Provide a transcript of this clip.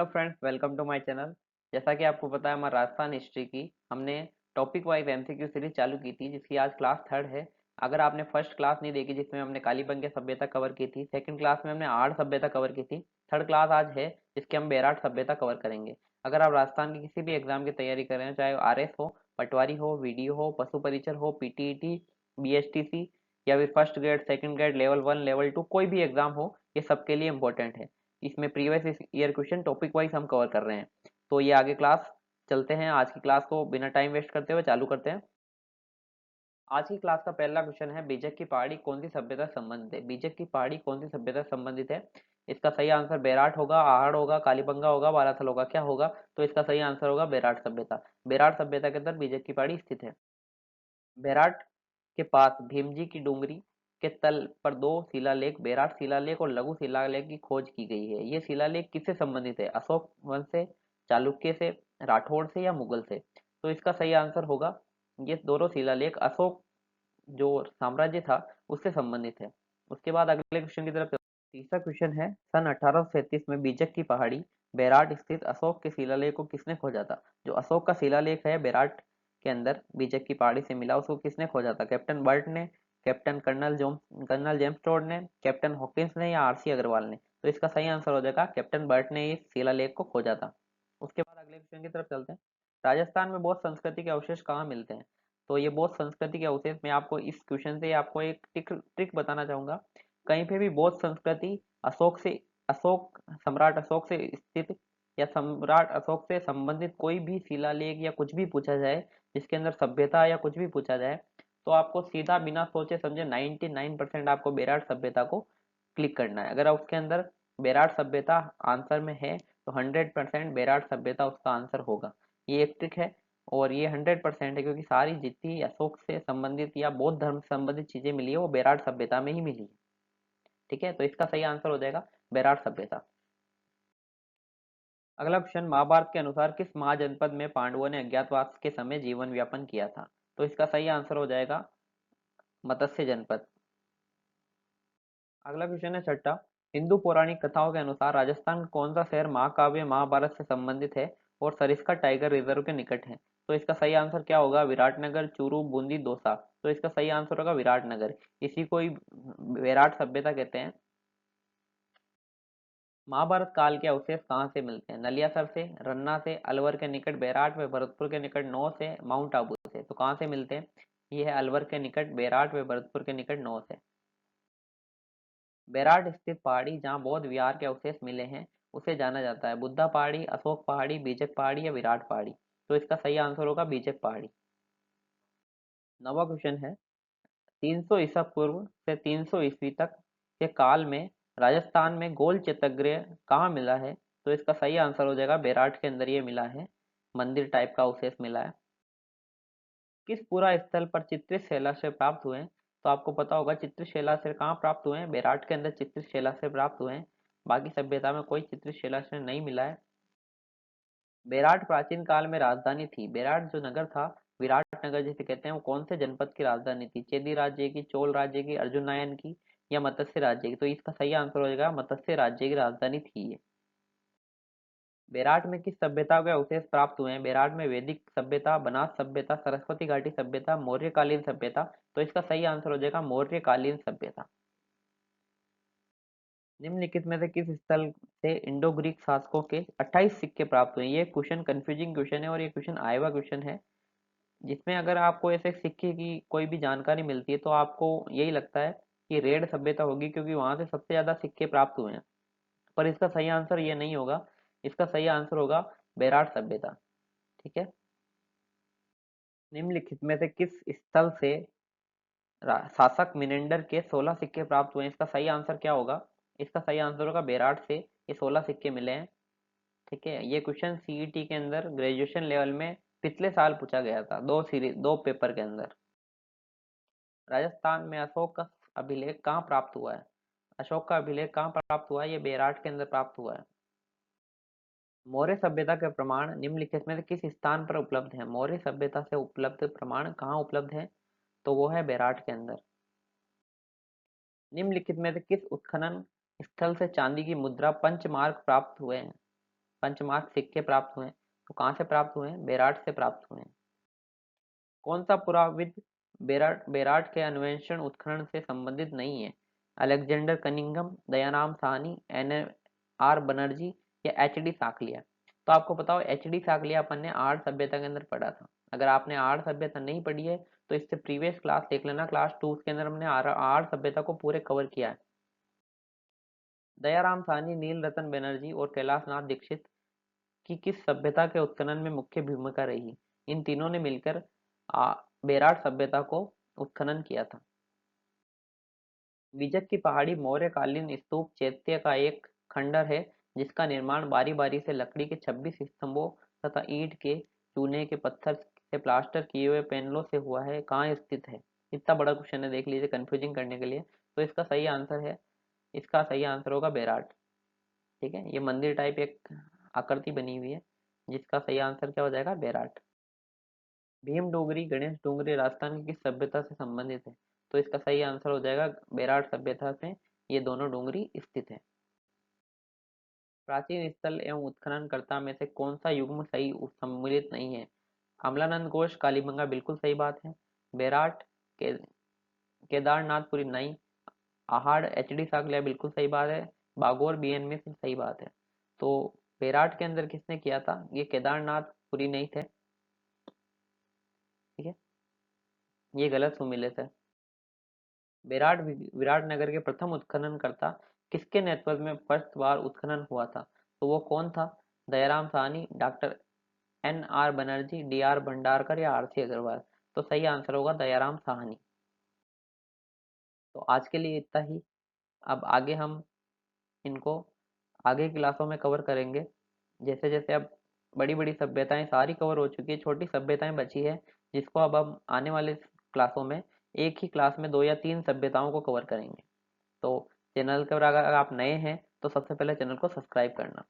Friends, welcome to my channel. जैसा कि आपको पता है, हमारा राजस्थान हिस्ट्री की हमने टॉपिक वाइज एमसीक्यू सीरीज चालू की थी, जिसकी आज क्लास थर्ड है। अगर आपने फर्स्ट क्लास नहीं देखी, जिसमें हमने कालीबंगा सभ्यता कवर की थी, सेकंड क्लास में हमने आड़ सभ्यता कवर की थी, थर्ड क्लास आज है जिसके हम बेराट सभ्यता कवर करेंगे। अगर आप राजस्थान की किसी भी एग्जाम की तैयारी कर रहे हैं, चाहे आरएस हो, पटवारी हो, वीडियो हो, पशु परिचर हो, पीटीईटी, बीएसटीसी या फिर first grade, second grade, level 1, level 2, कोई भी एग्जाम हो, ये सबके लिए इंपॉर्टेंट है। इसमें previous year question topic wise हम कवर कर रहे हैं। तो ये आगे क्लास चलते हैं। आज की क्लास को बिना टाइम वेस्ट करते हुए चालू करते हैं। आज की क्लास का पहला क्वेश्चन है, बीजक की पहाड़ी कौन सी सभ्यता से संबंधित है? बीजक की पहाड़ी कौन सी सभ्यता से संबंधित है? इसका सही आंसर बेराट होगा, आहड़ होगा, कालीबंगा होगा, बालाथल होगा। क्या होगा? तो इसका सही आंसर होगा बेराट सभ्यता। बेराट सभ्यता के अंदर बीजक की पहाड़ी स्थित है। बेराट के पास भीमजी की डूंगरी के तल पर दो शिलालेख, बेराट शिलालेख और लघु शिलालेख की खोज की गई है। ये शिलालेख किससे संबंधित है? अशोक वंश से, चालुक्य से, राठौड़ से या मुगल से? तो इसका सही आंसर होगा, ये दोनों शिलालेख अशोक जो साम्राज्य था उससे संबंधित है। उसके बाद अगले क्वेश्चन की तरफ चलते हैं। तीसरा क्वेश्चन है, सन 1837 में बीजक की पहाड़ी बेराट स्थित अशोक के शिलालेख को किसने खोजा था? जो अशोक का शिलालेख है बेराट के अंदर बीजक की पहाड़ी से मिला, उसको किसने खोजा था? कैप्टन बर्ट ने, कैप्टन कर्नल जेम्स टोड ने, कैप्टन हॉकिंस ने या आरसी अग्रवाल ने? तो इसका सही आंसर हो जाएगा कैप्टन बर्ट ने इस शिलालेख को खोजा था। उसके बाद अगले क्वेश्चन की तरफ चलते हैं। राजस्थान में बौद्ध संस्कृति के अवशेष कहाँ मिलते हैं? तो ये बौद्ध संस्कृति के अवशेष में आपको इस क्वेश्चन से आपको एक ट्रिक बताना चाहूंगा। कहीं पे भी बौद्ध संस्कृति अशोक सम्राट अशोक से स्थित या सम्राट अशोक से संबंधित कोई भी शिलालेख या कुछ भी पूछा जाए, जिसके अंदर सभ्यता या कुछ भी पूछा जाए, तो आपको सीधा बिना सोचे समझे 99% आपको बेराट सभ्यता को क्लिक करना है। अगर उसके अंदर बेराट सभ्यता आंसर में है तो 100% बेराट सभ्यता उसका आंसर होगा। ये एक ट्रिक है और ये 100% है, क्योंकि सारी जितनी अशोक से संबंधित या बौद्ध धर्म से संबंधित चीजें मिली है वो बेराट सभ्यता में ही मिली है। ठीक है, तो इसका सही आंसर हो जाएगा बेराट सभ्यता। अगला क्वेश्चन, महाभारत के अनुसार किस महाजनपद में पांडवों ने अज्ञातवास के समय जीवन व्यापन किया था? तो इसका सही आंसर हो जाएगा मत्स्य जनपद। अगला क्वेश्चन है छठा, हिंदू पौराणिक कथाओं के अनुसार राजस्थान का कौन सा शहर महाकाव्य महाभारत से संबंधित है और सरिस्का टाइगर रिजर्व के निकट है? तो इसका सही आंसर क्या होगा? विराटनगर, चूरू, बूंदी, दौसा। तो इसका सही आंसर होगा विराटनगर। इसी को ही विराट सभ्यता कहते हैं। महाभारत काल के अवशेष कहाँ से मिलते हैं? नलियासर से, रन्ना से, अलवर के निकट बेराट व भरतपुर के निकट नौ से, माउंट आबू से। तो कहाँ से मिलते हैं? ये है अलवर के निकट बेराट व भरतपुर के निकट नौ से। बेराट स्थित पहाड़ी जहाँ बौद्ध विहार के अवशेष मिले हैं उसे जाना जाता है बुद्धा पहाड़ी, अशोक पहाड़ी, बीजक पहाड़ी या विराट पहाड़ी? तो इसका सही आंसर होगा बीजक पहाड़ी। नवा क्वेश्चन है, 300 ईसा पूर्व से 300 ईस्वी तक के काल में राजस्थान में गोल चैत्यगृह कहाँ मिला है? तो इसका सही आंसर हो जाएगा बेराट के अंदर ये मिला है, मंदिर टाइप का अवशेष मिला है। किस पूरा स्थल पर चित्रित शिलालेख प्राप्त हुए हैं? तो आपको पता होगा चित्रित शिलालेख कहाँ प्राप्त हुए हैं? बेराट के अंदर चित्रित शिलालेख प्राप्त हुए हैं। बाकी सभ्यता में कोई चित्रित शिलालेख नहीं मिला है। बेराट प्राचीन काल में राजधानी थी। बेराट जो नगर था, विराट नगर जिसे कहते हैं, वो कौन से जनपद की राजधानी थी? चेदी राज्य की, चोल राज्य की, अर्जुन नायन की या मत्स्य राज्य की? तो इसका सही आंसर हो जाएगा मत्स्य राज्य की राजधानी थी ये। बेराट में किस सभ्यता के अवशेष प्राप्त हुए हैं? बेराट में वैदिक सभ्यता, बनास सभ्यता, सरस्वती घाटी सभ्यता, मौर्यकालीन सभ्यता? तो इसका सही आंसर हो जाएगा मौर्यकालीन सभ्यता। निम्नलिखित में से किस स्थल से इंडो ग्रीक शासकों के 28 सिक्के प्राप्त हुए? ये क्वेश्चन कंफ्यूजिंग क्वेश्चन है और ये क्वेश्चन आया हुआ क्वेश्चन है, जिसमें अगर आपको ऐसे सिक्के की कोई भी जानकारी मिलती है तो आपको यही लगता है कि रेड सभ्यता होगी, क्योंकि वहां से सबसे ज्यादा सिक्के प्राप्त हुए हैं। पर इसका सही आंसर ये नहीं होगा। इसका सही आंसर होगा बेराट सभ्यता। ठीक है। निम्नलिखित में से किस स्थल से शासक मिनेंडर के 16 सिक्के प्राप्त हुए हैं? इसका सही आंसर क्या होगा? इसका सही आंसर होगा बेराट से ये 16 सिक्के मिले हैं। ठीक है, ये क्वेश्चन सीईटी के अंदर ग्रेजुएशन लेवल में पिछले साल पूछा गया था, दो पेपर के अंदर। राजस्थान में अशोक का अभिलेख कहाँ प्राप्त हुआ है? अशोक का अभिलेख कहाँ प्राप्त हुआ है? ये बेराट के अंदर प्राप्त हुआ है। मौर्य सभ्यता के प्रमाण निम्नलिखित में से किस स्थान पर उपलब्ध है? मौर्य सभ्यता से उपलब्ध प्रमाण कहाँ उपलब्ध है? तो वो है बेराट के अंदर। निम्नलिखित में से किस उत्खनन स्थल से चांदी की मुद्रा पंचमार्क प्राप्त हुए हैं? पंचमार्क सिक्के प्राप्त हुए हैं। तो कहाँ से प्राप्त हुए हैं? बेराट से प्राप्त हुए हैं। कौन सा पुराविद बेराट बेराट के अन्वेषण उत्खनन से संबंधित नहीं है? Alexander Cunningham, Dayaram Sahni, N R Banerjee या एच डी साकलिया? तो आपको पता हो एच डी साकलिया अपन ने आर्य सभ्यता के अंदर पढ़ा था। अगर आपने आर्य सभ्यता नहीं पढ़ी है तो इससे प्रीवियस क्लास देख लेना, क्लास 2 के अंदर हमने आर्य सभ्यता को पूरे कवर किया है। दयाराम साहनी, नील रतन बनर्जी और कैलाश नाथ दीक्षित की किस सभ्यता के उत्खनन में मुख्य भूमिका रही? इन तीनों ने मिलकर बेराट सभ्यता को उत्खनन किया था। विजक की पहाड़ी मौर्यकालीन स्तूप चैत्य का एक खंडर है जिसका निर्माण बारी बारी से लकड़ी के 26 स्तंभों तथा ईंट के चूने के पत्थर से प्लास्टर किए हुए पैनलों से हुआ है। कहाँ स्थित है? इतना बड़ा क्वेश्चन है, देख लीजिए कंफ्यूजिंग करने के लिए। तो इसका सही आंसर होगा बेराट। ठीक है, ये मंदिर टाइप एक आकृति बनी हुई है जिसका सही आंसर क्या हो जाएगा? बेराट। भीम डोगरी, गणेश डोंगरी राजस्थान की किस सभ्यता से संबंधित है? तो इसका सही आंसर हो जाएगा बेराट सभ्यता से ये दोनों डोंगरी स्थित है। प्राचीन स्थल एवं उत्खननकर्ता में से कौन सा युग्म सही सम्मिलित नहीं है? अमलानंद घोष, कालीबंगा बिल्कुल सही बात है। बेराट, के, केदारनाथपुरी नहीं। आहाड़, एच डी साकलिया बिल्कुल सही बात है। बागोर, बी एन मिश्र सही बात है। तो बेराट के अंदर किसने किया था? ये केदारनाथपुरी नहीं थे। ठीक है, ये गलत सुमिलित है। विराटनगर के प्रथम उत्खननकर्ता किसके नेतृत्व में फर्स्ट बार उत्खनन हुआ था? तो वो कौन था? Dayaram Sahni, doctor N R Banerjee, D R Bhandarkar या आर सी अग्रवाल? तो सही आंसर होगा दयाराम साहनी। तो आज के लिए इतना ही। अब आगे हम इनको आगे क्लासों में कवर करेंगे। जैसे जैसे अब बड़ी बड़ी सभ्यताएं सारी कवर हो चुकी है, छोटी सभ्यताएं बची है जिसको अब हम आने वाले क्लासों में एक ही क्लास में 2 या 3 सभ्यताओं को कवर करेंगे। तो चैनल पर अगर आप नए हैं तो सबसे पहले चैनल को सब्सक्राइब करना।